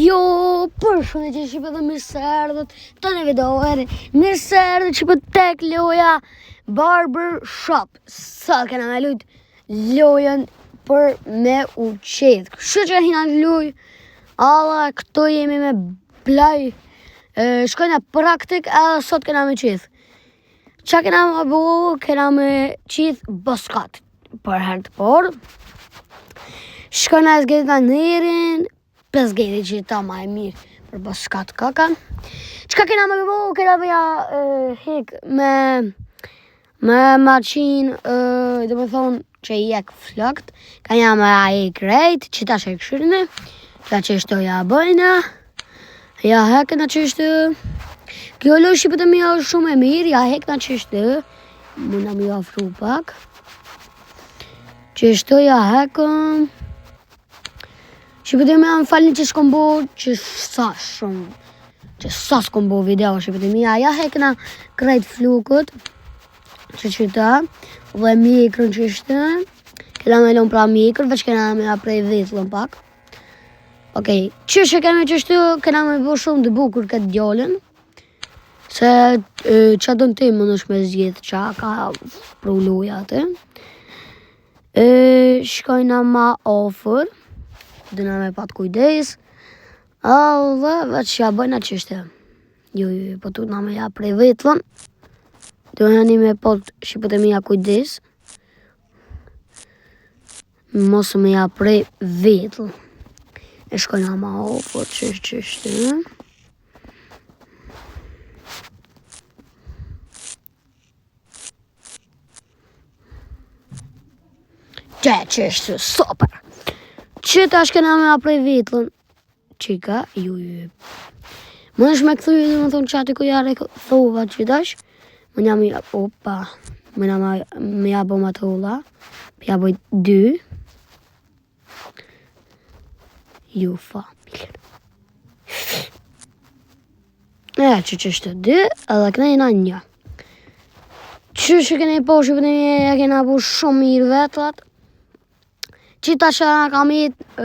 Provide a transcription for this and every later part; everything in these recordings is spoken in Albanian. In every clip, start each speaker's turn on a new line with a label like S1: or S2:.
S1: Jo, për shumë që shqipë dhe mirë se erdhët të në videoeri, mirë se erdhët që për tek loja Barber Shop. Sa kena me lujt lojën për me u qedh. Kështë që hina luj, alla këto jemi me plaj, shkojna praktik edhe sot kena me qedh. Qa kena me bu, kena me qedh boskat për herë të por. Shkojna e zgjedhna nërin, 5 gejtë që ta ma e mirë për boskat kaka. Qka kena me bu, kena me ja hek me maqin, dhe me thonë që i jek flakt, ka ja me a hek rejt, që ta shek shyrëne, ka qështu ja bëjna, ja hekna qështu. Kjo loj shqipët e mija është shumë e mirë, ja hekna qështu, muna mi ofru pak, qështu ja hekëm. Shqipët e mija më falni që s'kom bo, që sa s'kom bo video shqipët e mija, ja hekna krejt flukët, që qëta, dhe mikrën që ishte, kena me lon pra mikrë, veç kena me aprej vetëllën pak. Okej, që kena që ishte, kena me bo shumë të bukur këtë djallën, se qa do në ti më nësh me zjedhë qa ka pru luja atë. Shkojna ma ofër, dëna me pat kujdes, dhe veç ja bëjna qështë. Jo, po tu na me ja prej vetëllën, do hani me pat shqipët e mija kujdes, mos me ja prej vetëllën. E shkojna ma ofër qështë. Qështë, super. Që ta shkena me aprej vetëllën, qika, ju. Më nësh me këthuj, dhe më thonë qati ku jare thova që dash, më nja me opa, më nja me ja bo ma thola, ja boj 2, ju fa, milën. Që qështë 2, edhe këne jena 1. Që kene po shqipët e mje, kena po shumë mirë vetëllat, që ta shë kam jetë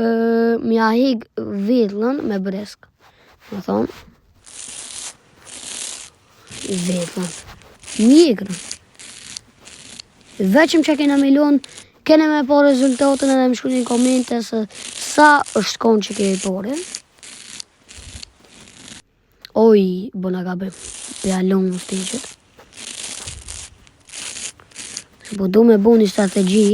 S1: me ja hek vetëllën me bresk. Më thonë. Vetëllën. Mikrën. Veqëm që kena me lonë, kene me po rezultatën edhe më shku një komente se sa është konë që kene pore. Oj, bëna gabim. Pëja lonë më stiqët. Po du me bu një strategji.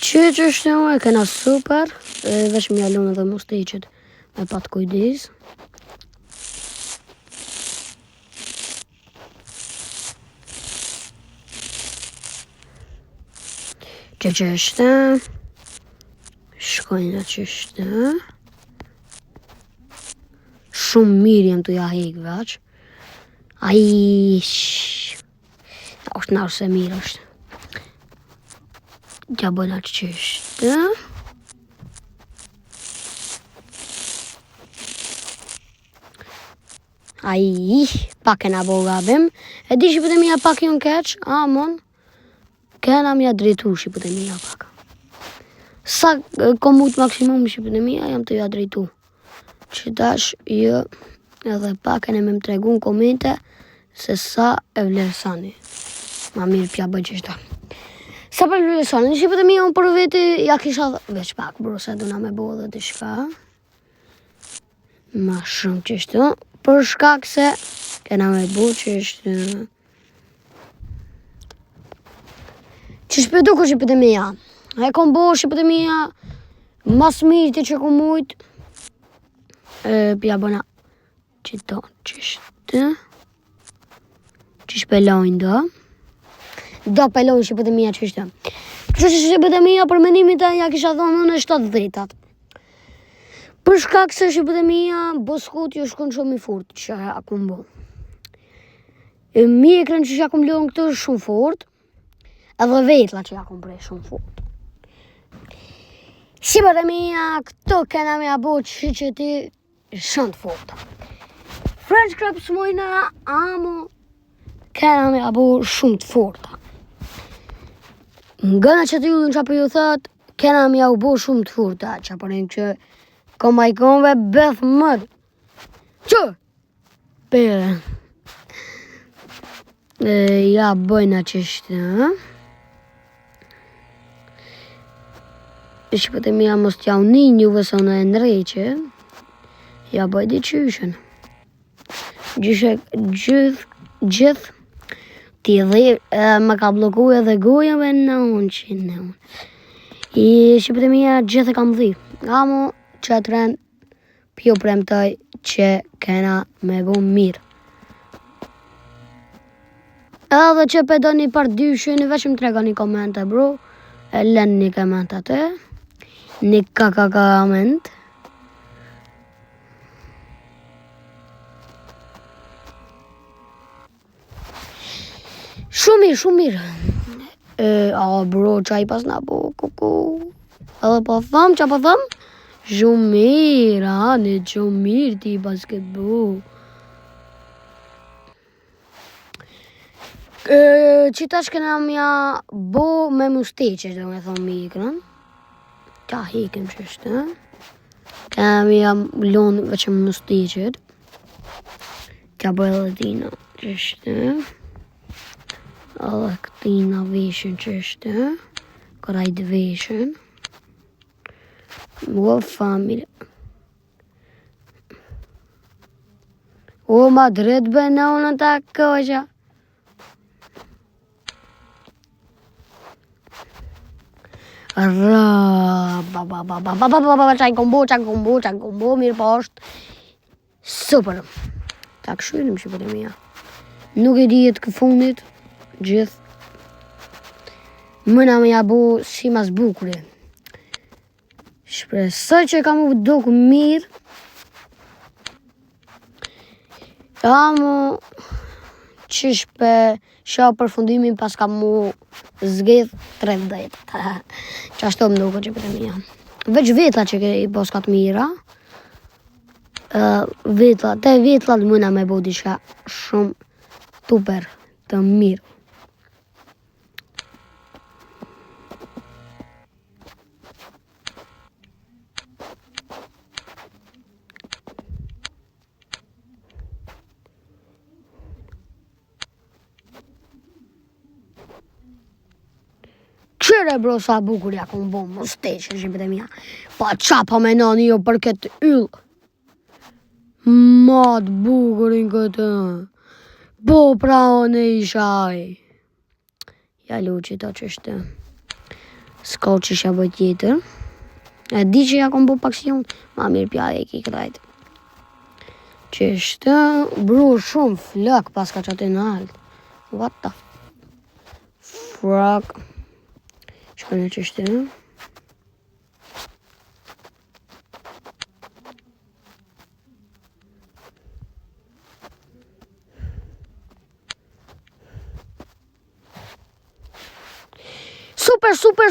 S1: Që është në e kena super, vesh më jalonë edhe më stiqët me pat kujdes. Që është, shkojnë që është, shumë mirë jem të ja hek veç, është nërë se mirë është. Gja bëna që është, pak kena bo gabim, e di shqipët e mija pak jonë keq, amon, kena mja drejtu shqipët e mija pak. Sa komut maksimum shqipët e mija, jam të ja drejtu. Që dash, jo, edhe pak kene me më tregu në komente, se sa e vlerësani. Ma mirë pja bëj që shta. Sa për vlerësani, shqipët e mija unë për veti, ja kisha veç pak, bro, se duna me bo dhe të shka. Ma shumë që shtu, për shkak se kena me bo që shtu. Që shpedu ku shqipët e mija. E kom bo shqipët e mija mas mirë të që kom mujtë. Pja bëna që to që shtë. Që shpelojnë do. Do pelojnë shqipët e mija që shtë. Që shqipët e mija për menimit e ja kisha thonë në 70-at. Për shkak se shqipët e mija boskut ju shkon shumë i fort që akum bo. Mikrën që akum lojnë këtë shumë fort. Edhe vetla që ja kom prej shumë fort. Shqipët e mija, këto kena me abo që ti shumë të forta. French crabs mojna, amo, kena me abo shumë të forta. Ngëna që t'jullin që për ju thot, kena me abo shumë të forta, që përrin që komajkonve beth mërë. Që? Pere. Ja bëjna qështë, ha? Shqipët e mija mos t'ja unin juve se unë e ndreqe, ja bëj di qyshen. Gjithë t'i dhe më ka bloku edhe gojave në unë që në unë. I shqipët e mija gjithë e kam dhi. Amo që të rend pjo premtoj që kena me bu mirë. Edhe që pe do një par dyshin, veç më trega një komente bro, e len një koment atë, një kakakament. Shumë mirë. A bro, qaj pas na bo, kuku. Edhe po thëm, që po thëm? Shumë mirë, ani, shumë mirë ti pas ke bo. Qitash këna mja bo me musteqe, do me thonë mikrën. Qa hekim që është, këna mja lonë veç me musteqet. Qa bo edhe tina që është. Edhe këtina veshen që është. Korajt veshen. Mua familje. O ma drejt bëna unë ta koja. Qaj kombo, mirë po është super. Ta këshyrim shqipët e mija. Nuk e dijet kë fundit, gjithë. Mëna me jabu si mas bukuri. Shpresoj që kam u duk mirë. Amo qish pe shoh përfundimin pas kam mu zgjedh 30. Që ashtu më duke që për e mija. Veç vetla që ke i poskat mira. Te vetla të mëna me bo diçka shumë super të mirë. Qire bro sa bukur ja kom bo musteqe shqipët e mija. Pa qa pa me nani jo për këtë yllë. Matë bukurin këtë. Po pra në ishaj. Ja lu që ta që është. S'ka që shja bëj tjetër. E di që ja kom bo pak si unë. Ma mirë pja e ki krajt. Që është bro shumë flak pas ka qatë në altë. What the fuck. Shkone që është.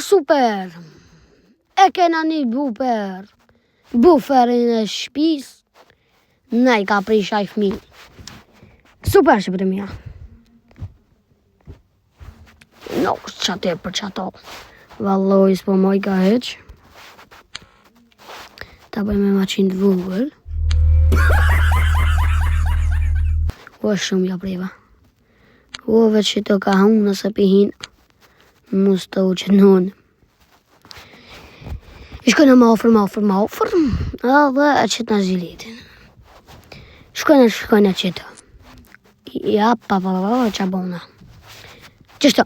S1: Super. E kena një bufer. Buferin e shpis. Ne i ka prisha i fmi. Super që për të mija. No, qatë për qato. Valloj s'po moj ka heq. Ta bëj me maqin të vogël. O shumë ja preva. O veç që të ka hunë nëse pihin. Mus të u që nënë. Shkojnë ma ofër. Edhe e qëtë në zilitin. Shkojnë qëtë. Ja, pa, qa bona. Qështë?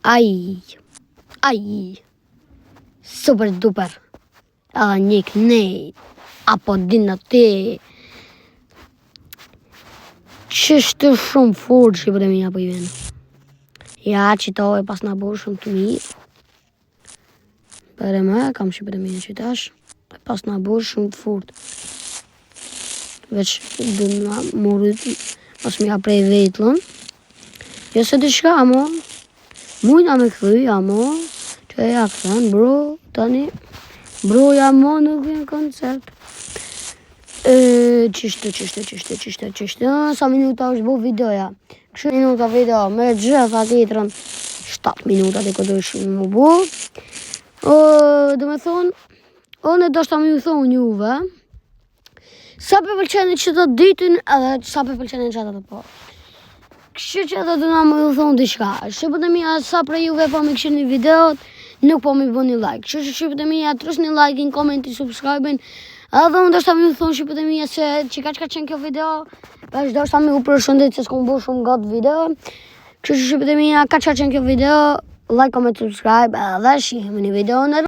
S1: Aj. Super duper. Edhe njek nej. Apo dinë te. Qështë shumë fort që për e mija për i venë. Ja, qito e pas në borë shumë të mirë. Për e me, kam që për e mija qitash. E pas në borë shumë të fort. Veç dhe Mos më ja prej vetllën. Jo se diçka, amo. Mujna me këthy, amo. Që ja këthen, bro, tani. Bro, amo, nuk vjen koncept. Qishtë. Sa minuta është bu videoja. Kështë minuta video, me gjitha tjetrën 7 minuta dhe këtë është më bu. Dhe me thonë, unë do shta me ju thonë juve, sa për pëlqenë që të ditën edhe sa për pëlqenë që të po. Kështë që të dëna me ju thonë diçka. Shqipët e mija sa për juve po me këshirë një videot, nuk po me bo një like. Kështë që shqipët e mija trus një like, një komenti, subscribe-in. Edhe unë do shta me ju thonë shqipët e mija se që ka qenë kjo video, veç do shta me ju përshëndet se s'kom bo shumë gatë video. Kështë që shqipët e mija ka qenë kjo video, like, comment, subscribe, edhe shihemi një video në